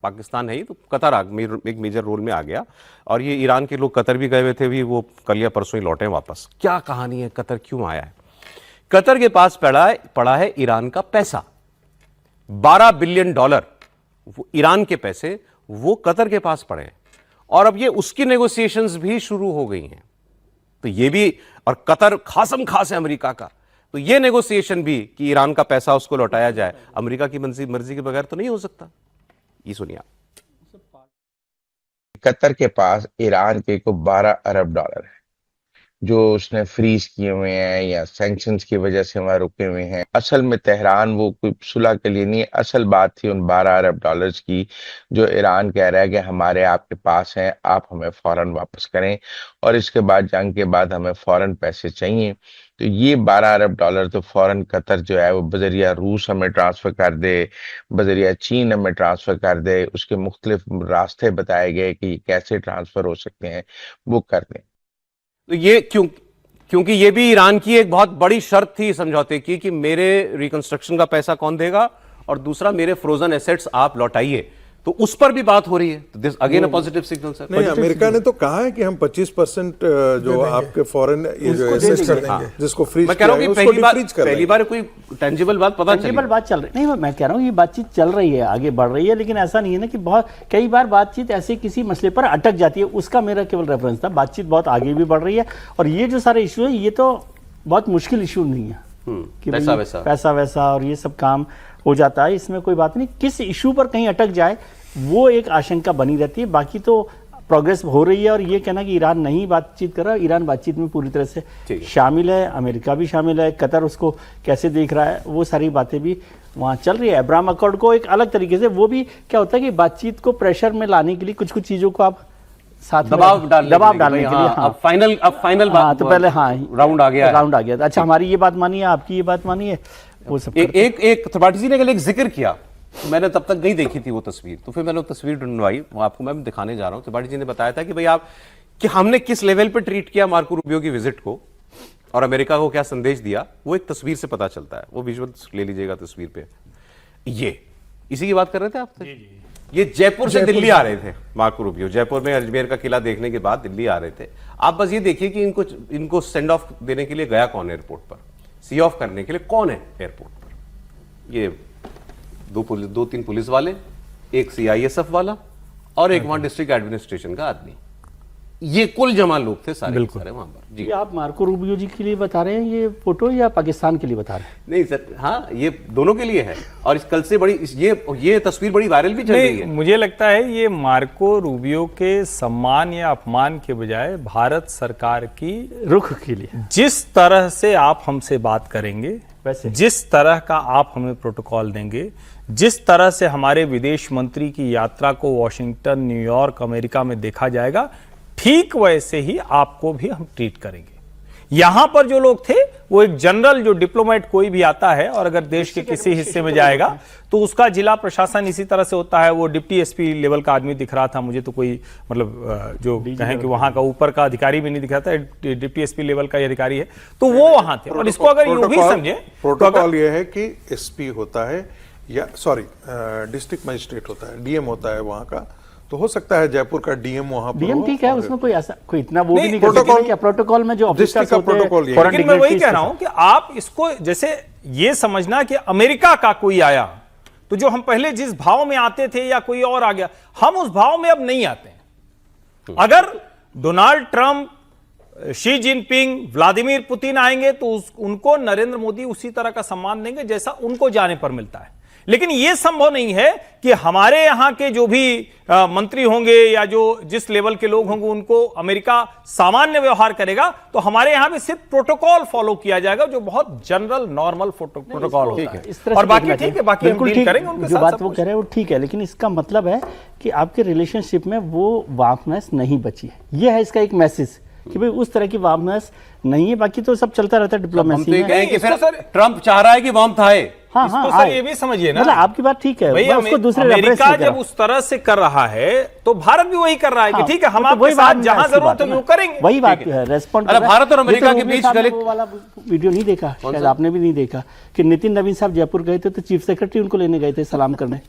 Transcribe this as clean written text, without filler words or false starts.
पाकिस्तान है ही, तो कतर एक मेजर रोल में आ गया। और ये ईरान के लोग कतर भी गए हुए थे, भी वो कल या परसों ही लौटे वापस। क्या कहानी है, कतर क्यों आया है? कतर के पास पड़ा है ईरान का पैसा, $12 बिलियन, वो ईरान के पैसे वो कतर के पास पड़े हैं। और अब ये उसकी नेगोशिएशंस भी शुरू हो गई हैं। तो ये भी, और कतर खासम खास है अमेरिका का, तो ये नेगोशिएशन भी कि ईरान का पैसा उसको लौटाया जाए, अमेरिका की मर्जी के बगैर तो नहीं हो सकता। ये सुनिए। कतर के पास ईरान के को $12 अरब है जो उसने फ्रीज किए हुए हैं या सैंक्शंस की वजह से वहां रुके हुए हैं। असल में तेहरान वो कोई सुलह के लिए नहीं, असल बात थी उन $12 अरब की, जो ईरान कह रहा है कि हमारे आपके पास हैं, आप हमें फौरन वापस करें और इसके बाद जंग के बाद हमें फौरन पैसे चाहिए। तो ये $12 अरब तो फौरन कतर जो है वो बजरिया रूस हमें ट्रांसफर कर दे, बजरिया चीन हमें ट्रांसफर कर दे, उसके मुख्तलिफ रास्ते बताए गए कि कैसे ट्रांसफर हो सकते हैं, वो कर दें। तो ये क्योंकि ये भी ईरान की एक बहुत बड़ी शर्त थी समझौते की कि मेरे रिकंस्ट्रक्शन का पैसा कौन देगा, और दूसरा मेरे फ्रोजन एसेट्स आप लौटाइए। तो उस पर भी बात हो रही है। तो this again a positive signal sir. नहीं, अमेरिका ने तो कहा है कि हम 25% जो आपके फॉरेन एसेट्स कर देंगे, जिसको फ्रीज मैं कह रहा हूं कि पहली बार कोई टेंजिबल बात पता चली। टेंजिबल बात चल रही नहीं, मैं कह रहा हूं ये बातचीत चल रही है, आगे बढ़ रही है, लेकिन ऐसा नहीं है ना कि बहुत कई बार बातचीत ऐसे किसी मसले पर अटक जाती है। उसका मेरा केवल रेफरेंस था, बातचीत बहुत आगे भी बढ़ रही है। और ये जो सारे इशू है, ये तो बहुत मुश्किल इशू नहीं है कि पैसा वैसा और ये सब काम हो जाता है, इसमें कोई बात नहीं। किस इशू पर कहीं अटक जाए वो एक आशंका बनी रहती है। बाकी तो प्रोग्रेस हो रही है। और ये कहना कि ईरान नहीं बातचीत कर रहा, ईरान बातचीत में पूरी तरह से शामिल है, अमेरिका भी शामिल है, कतर उसको कैसे देख रहा है, वो सारी बातें भी वहाँ चल रही है। अब्राहम अकॉर्ड को एक अलग तरीके से, वो भी क्या होता है कि बातचीत को प्रेशर में लाने के लिए कुछ चीज़ों को आप साथ दबाव डालने के लिए। हाँ, अब फाइनल बात तो पहले राउंड आ गया। अच्छा, हमारी ये बात मानिए, आपकी ये बात मानिए, वो सब एक त्रिपाठी जी ने कल एक जिक्र किया, मैंने तब तक नहीं देखी थी वो तस्वीर, तो फिर मैंने वो तस्वीर ढूंढवाई, वो आपको मैं दिखाने जा रहा हूं। त्रिपाठी जी ने बताया था कि भाई कि हमने किस लेवल पे ट्रीट किया मार्को रूबियो की विजिट को और अमेरिका को क्या संदेश दिया, वो एक तस्वीर से पता चलता है। वो विजुअल ले लीजिएगा तस्वीर पे। ये इसी की बात कर रहे थे आप? ये जयपुर से दिल्ली आ रहे थे मार्को रूबियो, जयपुर में अजमेर का किला देखने के बाद दिल्ली आ रहे थे। आप बस ये देखिए कि इनको सेंड ऑफ देने के लिए गया कौन एयरपोर्ट पर, सी ऑफ करने के लिए कौन है एयरपोर्ट पर? ये दो तीन पुलिस वाले, एक सीआईएसएफ वाला और एक वहां डिस्ट्रिक्ट एडमिनिस्ट्रेशन का आदमी। ये कुल जमा लोग थे सारे वहां पर। जी, आप मार्को रूबियो जी के लिए बता रहे हैं ये फोटो या पाकिस्तान के लिए बता रहे हैं? नहीं सर, हाँ, ये दोनों के लिए है। और इस कल से बड़ी ये तस्वीर बड़ी वायरल भी चल रही है। मुझे लगता है ये मार्को रूबियो के सम्मान या अपमान के बजाय भारत सरकार की रुख के लिए, जिस तरह से आप हमसे बात करेंगे, वैसे जिस तरह का आप हमें प्रोटोकॉल देंगे, जिस तरह से हमारे विदेश मंत्री की यात्रा को वॉशिंगटन, न्यूयॉर्क, अमेरिका में देखा जाएगा, ठीक वैसे ही आपको भी हम ट्रीट करेंगे। यहां पर जो लोग थे वो एक जनरल, जो डिप्लोमेट कोई भी आता है और अगर देश के किसी हिस्से में जाएगा तो उसका जिला प्रशासन इसी तरह से होता है। वो डिप्टी एसपी लेवल का आदमी दिख रहा था मुझे, तो कोई मतलब जो कहें कि वहां का ऊपर का अधिकारी भी नहीं दिख रहा था, डिप्टी एसपी लेवल का अधिकारी है, तो वो वहां थे। और इसको अगर यूं भी समझे, प्रोटोकॉल ये है कि एसपी होता है या डिस्ट्रिक्ट मजिस्ट्रेट होता है, डीएम होता है वहां का, तो हो सकता है जयपुर का डीएम वहां पर डीएम ठीक है, उसमें कोई ऐसा कोई इतना वो भी नहीं कर सकते क्या प्रोटोकॉल में जो ऑफिसर्स होते हैं। लेकिन मैं वही कह रहा हूं कि आप इसको जैसे ये समझना कि अमेरिका का कोई आया तो जो हम पहले जिस भाव में आते थे या कोई और आ गया, हम उस भाव में अब नहीं आते हैं। अगर Donald Trump, Xi Jinping, Vladimir Putin आएंगे तो उनको नरेंद्र मोदी उसी तरह का सम्मान देंगे जैसा उनको जाने पर मिलता है। लेकिन यह संभव नहीं है कि हमारे यहां के जो भी मंत्री होंगे या जो जिस लेवल के लोग होंगे उनको अमेरिका सामान्य व्यवहार करेगा, तो हमारे यहां भी सिर्फ प्रोटोकॉल फॉलो किया जाएगा जो बहुत जनरल नॉर्मल प्रोटोकॉल होता है। और बाकी ठीक है, बाकी हम डील करेंगे उनके साथ। जो बात वो कह रहे हैं वो ठीक है, लेकिन इसका मतलब है कि आपके रिलेशनशिप में वो वार्मनेस नहीं बची है। यह है इसका एक मैसेज कि भाई उस तरह की वार्मनेस नहीं है। बाकी तो सब चलता रहता है डिप्लोमेसी में। कि फिर ट्रंप चाह रहा है कि वार्म था। हाँ, सर ये भी समझिए ना, मतलब आपकी बात ठीक है। भाई उसको दूसरे अमेरिका जब उस तरह से कर रहा है तो भारत भी वही कर रहा है कि ठीक है, हम आपके साथ जहां जरूरत है वो करेंगे। वही बात है, रेस्पॉन्ड। भारत और अमेरिका के बीच वाला वीडियो नहीं देखा, शायद आपने भी नहीं देखा, कि नितिन नवीन साहब जयपुर गए थे तो चीफ सेक्रेटरी उनको लेने गए थे सलाम करने।